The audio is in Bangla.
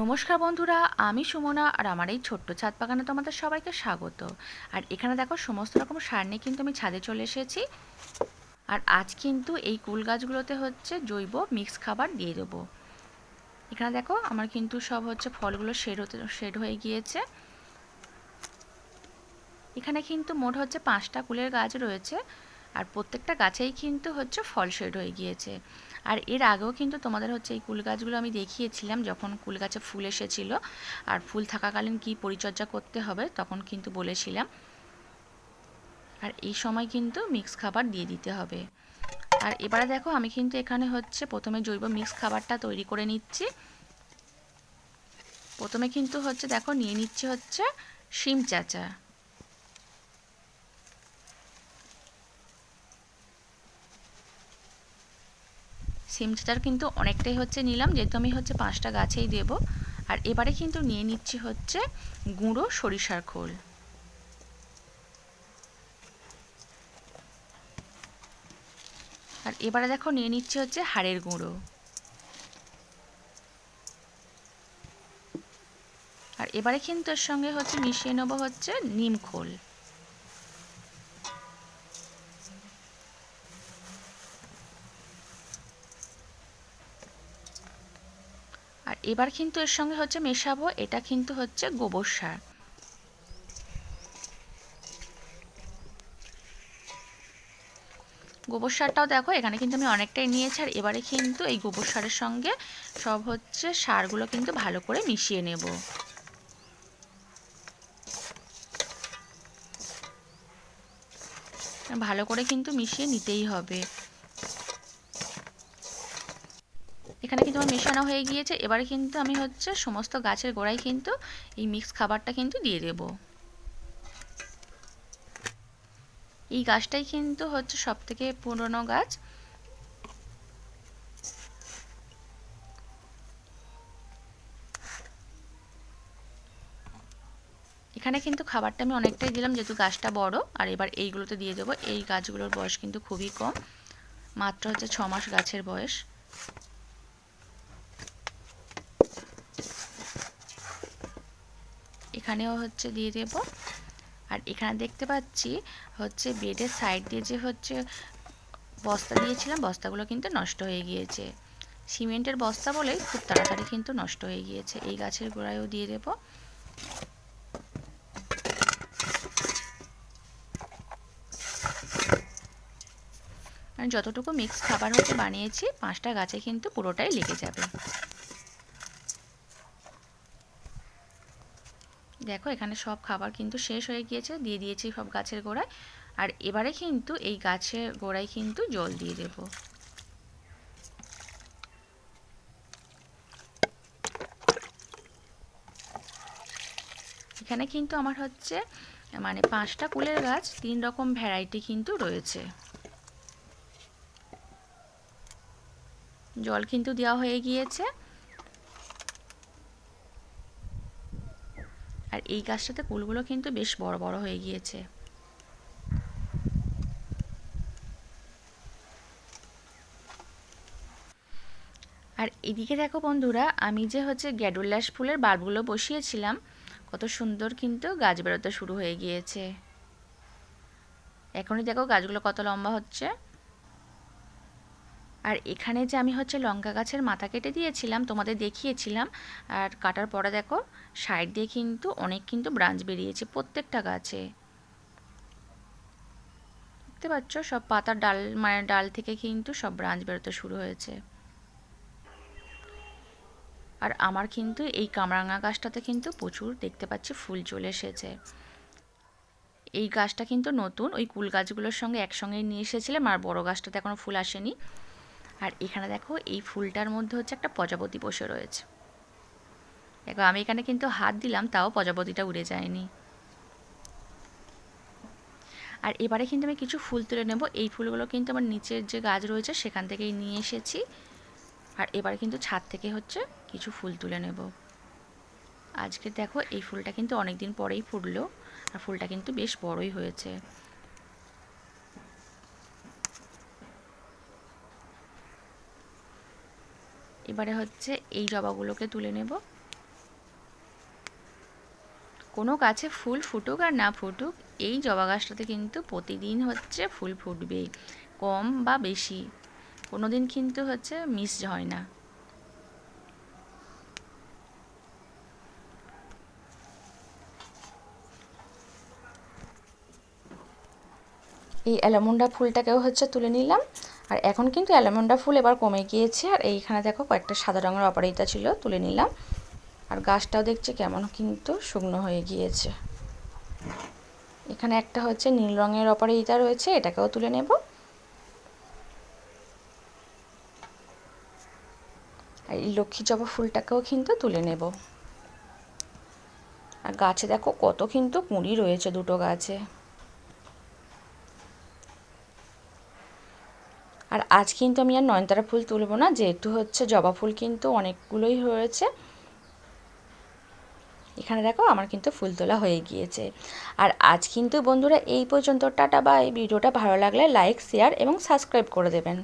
নমস্কার বন্ধুরা, আমি সুমনা আর আমার এই ছোট্ট ছাদ বাগানে তোমাদের সবাইকে স্বাগত। আর এখানে দেখো সমস্ত রকম সার নিয়ে কিন্তু আমি ছাদে চলে এসেছি। আর আজ কিন্তু এই কুল গাছগুলোতে হচ্ছে জৈব মিক্স খাবার দিয়ে দেবো। এখানে দেখো আমার কিন্তু সব হচ্ছে ফলগুলো শেড হয়ে গিয়েছে। এখানে কিন্তু মোট হচ্ছে 5টা কুলের গাছ রয়েছে। আর প্রত্যেকটা গাছেই কিন্তু হচ্ছে ফল শেড হয়ে গিয়েছে। আর এর আগেও কিন্তু তোমাদের হচ্ছে এই কুল গাছগুলো আমি দেখিয়েছিলাম, যখন কুল গাছে ফুল এসেছিল আর ফুল থাকাকালীন কি পরিচর্যা করতে হবে তখন কিন্তু বলেছিলাম। আর এই সময় কিন্তু মিক্স খাবার দিয়ে দিতে হবে। আর এবারে দেখো আমি কিন্তু এখানে হচ্ছে প্রথমে জৈব মিক্স খাবারটা তৈরি করে নিচ্ছি। প্রথমে কিন্তু হচ্ছে দেখো নিয়ে নিচ্ছি হচ্ছে শিম চাচা। সিম চাচার কিন্তু অনেকটাই হচ্ছে নিলাম, যেহেতু আমি হচ্ছে 5টা গাছেই দেব। আর এবারে কিন্তু নিয়ে নিচ্ছি হচ্ছে গুঁড়ো সরিষার খোল। আর এবারে দেখো নিয়ে নিচ্ছি হচ্ছে হাড়ের গুঁড়ো। আর এবারে কিন্তু এর সঙ্গে হচ্ছে মিশিয়ে নেব হচ্ছে নিম খোল। আর এবার কিন্তু এর সঙ্গে হচ্ছে মেশাবো, এটা কিন্তু হচ্ছে গোবর সার। গোবর সারটাও দেখো এখানে কিন্তু আমি অনেকটাই নিয়েছি। আর এবারে কিন্তু এই গোবর সারের সঙ্গে সব হচ্ছে সারগুলো কিন্তু ভালো করে মিশিয়ে নেব। ভালো করে কিন্তু মিশিয়ে নিতেই হবে। এখানে কিন্তু আমার মেশানো হয়ে গিয়েছে। এবারে কিন্তু আমি হচ্ছে সমস্ত গাছের গোড়ায় কিন্তু এই মিক্স খাবারটা কিন্তু দিয়ে দেব। এই গাছটাই কিন্তু হচ্ছে সবথেকে পুরনো গাছ। এখানে কিন্তু খাবারটা আমি অনেকটাই দিলাম, যেহেতু গাছটা বড়। আর এবার এইগুলোতে দিয়ে দেবো। এই গাছগুলোর বয়স কিন্তু খুবই কম, মাত্র হচ্ছে 6 মাস গাছের বয়স। এখানেও হচ্ছে দিয়ে দেব। আর এখানে দেখতে পাচ্ছি হচ্ছে বেডের সাইড দিয়ে যে হচ্ছে বস্তা দিয়েছিলাম, বস্তাগুলো কিন্তু নষ্ট হয়ে গিয়েছে। সিমেন্টের বস্তা বলেই খুব তাড়াতাড়ি কিন্তু নষ্ট হয়ে গিয়েছে। এই গাছের গোড়ায়ও দিয়ে দেব। আমি যতটুকু মিক্স খাবার হচ্ছে বানিয়েছি 5টা গাছে কিন্তু পুরোটাই লেগে যাবে। দেখো এখানে সব খাবার কিন্তু শেষ হয়ে গিয়েছে, দিয়ে দিয়েছি সব গাছের গোড়ায়। আর এবারে কিন্তু এই গাছের গোড়ায় কিন্তু জল দিয়ে দেব। এখানে কিন্তু আমার হচ্ছে 5টা কুলের গাছ, 3 রকম ভ্যারাইটি কিন্তু রয়েছে। জল কিন্তু দেওয়া হয়ে গিয়েছে। আর এই গাছটাতে কুলগুলো কিন্তু বেশ বড় বড় হয়ে গিয়েছে। আর এদিকে দেখো বন্ধুরা, আমি যে হচ্ছে গ্যাডুলাস ফুলের বাল্বগুলো বসিয়েছিলাম, কত সুন্দর কিন্তু গাছ বেরোতে শুরু হয়ে গিয়েছে। এখনই দেখো গাছগুলো কত লম্বা হচ্ছে। আর এখানে যে আমি হচ্ছে লঙ্কা গাছের মাথা কেটে দিয়েছিলাম, তোমাদের দেখিয়েছিলাম। আর কাটার পরে দেখো সাইড দিয়ে কিন্তু অনেক কিন্তু ব্রাঞ্চ বেরিয়েছে প্রত্যেকটা গাছে। দেখতে পাচ্ছ সব পাতার ডাল, ডাল থেকে কিন্তু সব ব্রাঞ্চ বেরোতে শুরু হয়েছে। আর আমার কিন্তু এই কামরাঙা গাছটাতে কিন্তু প্রচুর দেখতে পাচ্ছি ফুল চলে এসেছে। এই গাছটা কিন্তু নতুন, ওই কুল গাছগুলোর সঙ্গে একসঙ্গে নিয়ে এসেছিলাম। আর বড় গাছটাতে এখনও ফুল আসেনি। আর এখানে দেখো এই ফুলটার মধ্যে হচ্ছে একটা প্রজাপতি বসে রয়েছে। দেখো আমি এখানে কিন্তু হাত দিলাম, তাও প্রজাপতিটা উড়ে যায়নি। আর এবারে কিন্তু আমি কিছু ফুল তুলে নেব। এই ফুলগুলো কিন্তু আমার নিচের যে গাছ রয়েছে সেখান থেকেই নিয়ে এসেছি। আর এবারে কিন্তু ছাদ থেকে হচ্ছে কিছু ফুল তুলে নেব। আজকে দেখো এই ফুলটা কিন্তু অনেক দিন পরেই ফুটলো। আর ফুলটা কিন্তু বেশ বড়ই হয়েছে। এবারে হচ্ছে এই জবাগুলোকে তুলে নেব। কোনো গাছে ফুল ফুটুক আর না ফুটুক, এই জবা গাছটাতে কিন্তু প্রতিদিন হচ্ছে ফুল ফুটবেই, কম বা বেশি, কোনো দিন কিন্তু হচ্ছে মিস হয় না। এই অ্যালামন্ডা ফুলটাকেও হচ্ছে তুলে নিলাম। আর এখন কিন্তু অ্যালামন্ডা ফুল এবার কমে গিয়েছে। আর এইখানে দেখো কয়েকটা সাদা রঙের অপরাজিতা ছিল, তুলে নিলাম। আর গাছটাও দেখছি কেমন কিন্তু শুকনো হয়ে গিয়েছে। এখানে একটা হচ্ছে নীল রঙের অপরাজিতা রয়েছে, এটাকেও তুলে নেব। আর এই লক্ষ্মী জবা ফুলটাকেও কিন্তু তুলে নেব। আর গাছে দেখো কত কিন্তু কুঁড়ি রয়েছে দুটো গাছে। আর আজ কিন্তু আমি আর নয়নতারা ফুল তুলবো না, যেহেতু হচ্ছে জবা ফুল কিন্তু অনেকগুলোই হয়েছে। এখানে দেখো আমার কিন্তু ফুল তোলা হয়ে গিয়েছে। আর আজ কিন্তু বন্ধুরা এই পর্যন্ত, টাটা বাই। ভিডিওটা ভালো লাগলে লাইক, শেয়ার এবং সাবস্ক্রাইব করে দেবেন।